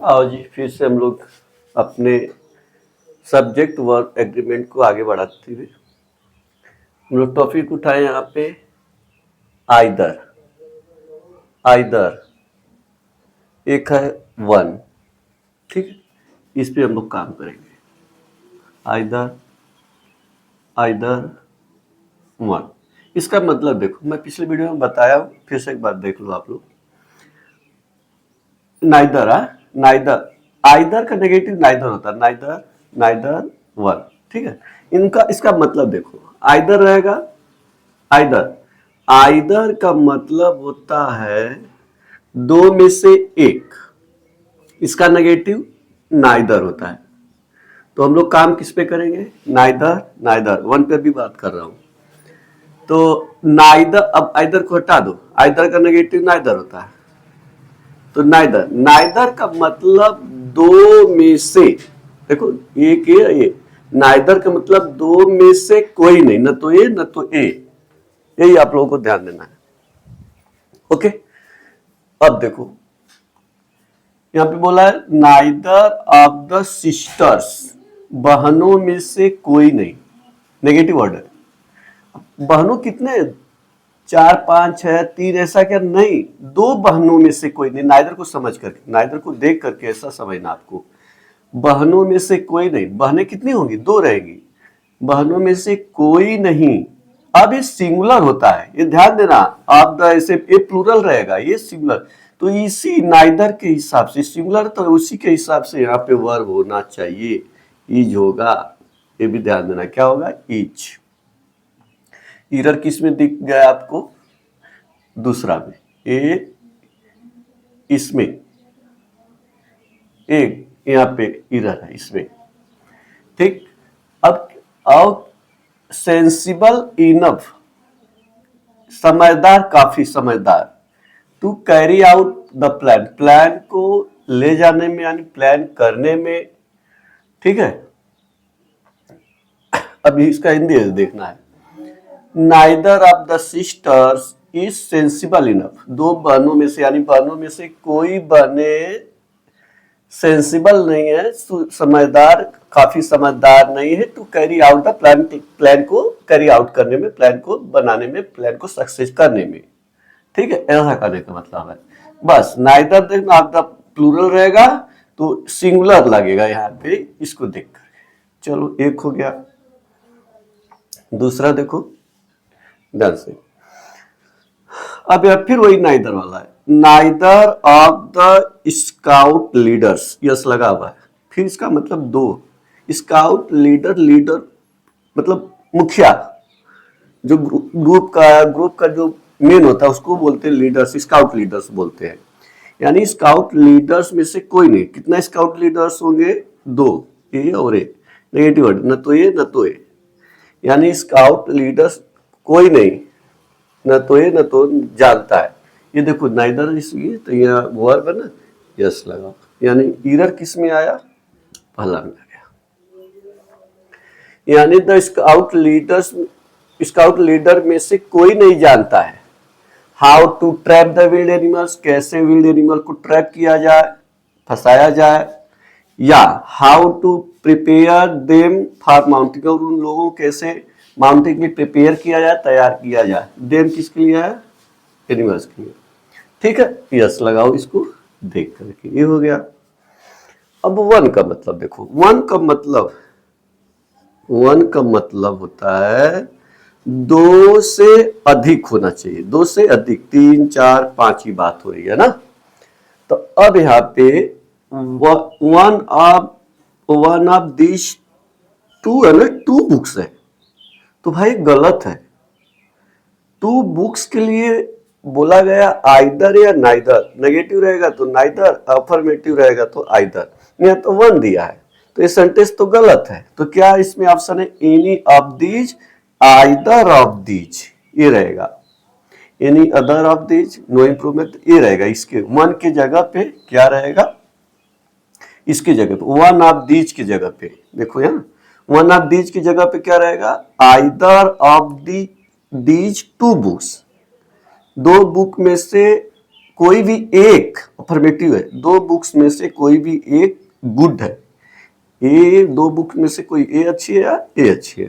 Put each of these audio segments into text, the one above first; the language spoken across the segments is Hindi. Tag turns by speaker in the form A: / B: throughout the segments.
A: आओ जी, फिर से हम लोग अपने सब्जेक्ट वर्ब एग्रीमेंट को आगे बढ़ाते हुए हम लोग टॉपिक उठाए यहाँ पे आइदर। आइदर एक है वन, ठीक है, इस पे हम लोग काम करेंगे। आइदर, आइदर वन, इसका मतलब देखो, मैं पिछले वीडियो में बताया हूँ, फिर से एक बार देख लो आप लोग। नाइदर, नाइदर, आइदर का नेगेटिव नाइदर होता है, नाइदर, नाइदर वन, ठीक है। इनका इसका मतलब देखो, आइदर रहेगा, आइदर, आइदर का मतलब होता है दो में से एक, इसका नेगेटिव नाइदर होता है। तो हम लोग काम किस पे करेंगे? नाइदर, नाइदर वन पे भी बात कर रहा हूं। तो नाइदर, अब आइदर को हटा दो, आइदर का नेगेटिव नाइदर होता है, तो नाइदर, नाइदर का मतलब दो में से, देखो एक ये नाइदर का मतलब दो में से कोई नहीं, न तो ए न तो ए, यही आप लोगों को ध्यान देना है। ओके, अब देखो यहां पे बोला है नाइदर ऑफ द सिस्टर्स, बहनों में से कोई नहीं, नेगेटिव ऑर्डर। बहनों कितने? 4 5 6 3, ऐसा क्या? नहीं, दो बहनों में से कोई नहीं। नाइदर को समझ करके, नाइदर को देख करके ऐसा समझना आपको, बहनों में से कोई नहीं। बहनें कितनी होंगी? दो रहेंगी। बहनों में से कोई नहीं। अब ये सिंगुलर होता है, ये ध्यान देना। आप द ऐसे ये प्लूरल रहेगा, ये सिंगुलर, तो इसी नाइदर के हिसाब से सिंगुलर, तो उसी के हिसाब से यहाँ पे वर्ब होना चाहिए, ईज होगा। ये भी ध्यान देना, क्या होगा? ईज। इरर किस में दिख गया आपको? दूसरा में, ए इसमें, एक यहाँ पे इरर है इसमें, ठीक। अब आओ, सेंसिबल इनफ, समझदार, काफी समझदार, to carry out the plan, plan को ले जाने में, यानी प्लान करने में, ठीक है। अभी इसका हिंदी देखना है। Neither of the sisters is sensible enough, दो बहनों में से, यानी बहनों में से कोई बहनें सेंसिबल नहीं है, समझदार, काफी समझदार नहीं है, to carry out the plan, plan को कैरी आउट करने में, प्लान को बनाने में, प्लान को सक्सेस करने में, ठीक है। ऐसा करने का मतलब है। बस नाइदर देखना, आपका प्लूरल रहेगा तो सिंगुलर लगेगा यहाँ पे, इसको देख कर। चलो, एक हो गया। दूसरा देखो ध्यान से, अब यार फिर वही नाइदर वाला है। Neither of the scout leaders, yes लगा हुआ है, फिर इसका मतलब दो, स्काउट लीडर, लीडर मतलब मुखिया, जो ग्रुप का जो मेन होता है उसको बोलते हैं लीडर्स, स्काउट लीडर्स बोलते हैं। यानी स्काउट लीडर्स में से कोई नहीं। कितना स्काउट लीडर्स होंगे? दो, ए और ए, नेगेटिव वर्ड, न तो ए न तो ए, यानी स्काउट लीडर्स कोई नहीं, न तो ये न तो जानता है। ये देखो नाइदर इसलिए, तो यहाँ वर्ब है ना, यस लगा, यानी इरर किस में आया? पहला में आ गया। यानी the scout leaders, scout leader में से कोई नहीं जानता है how to trap the wild animals, कैसे विल्ड एनिमल को ट्रैप किया जाए, फंसाया जाए, या how to prepare them for mounting, और उन लोगों को कैसे माउंटिंग के प्रिपेयर किया जाए, तैयार किया जाए। देम किसके लिए है? एनिमल्स के लिए, ठीक है। यस लगाओ इसको देख करके, ये हो गया। अब वन का मतलब देखो, वन का मतलब होता है दो से अधिक होना चाहिए, दो से अधिक, 3 4 5 की बात हो रही है ना। तो अब यहाँ पे वन ऑफ दिस टू है ना, 2 बुक्स है, तो भाई गलत है। 2 बुक्स के लिए बोला गया आइदर या नाइदर, नेगेटिव रहेगा तो नाइदर, अफर्मेटिव रहेगा तो आइदर, यहाँ तो 1 दिया है, तो ये सेंटेंस तो गलत है। तो क्या इसमें ऑप्शन है? Any of these, either of these, ये रहेगा। Any other of these, no improvement, ये रहेगा। इसके 1 के जगह पे क्या रहेगा? इसकी जगह पे 1 ऑफ दीज की जगह पे देखो, यहाँ 1 ऑफ दीज की जगह पे क्या रहेगा? Either of these 2 books, 2 book में से कोई भी एक अफर्मेटिव है, दो बुक्स में से कोई भी एक गुड है, ए दो बुक में से कोई ए अच्छी है या ए अच्छी है,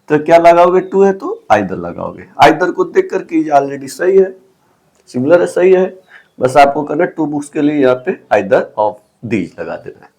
A: तो क्या लगाओगे, टू है तो आइदर लगाओगे। आइदर को देख कर के ऑलरेडी सही है, सिमिलर है, सही है, बस आपको करना टू बुक्स के लिए यहाँ पे आइदर ऑफ दीज लगा देना है।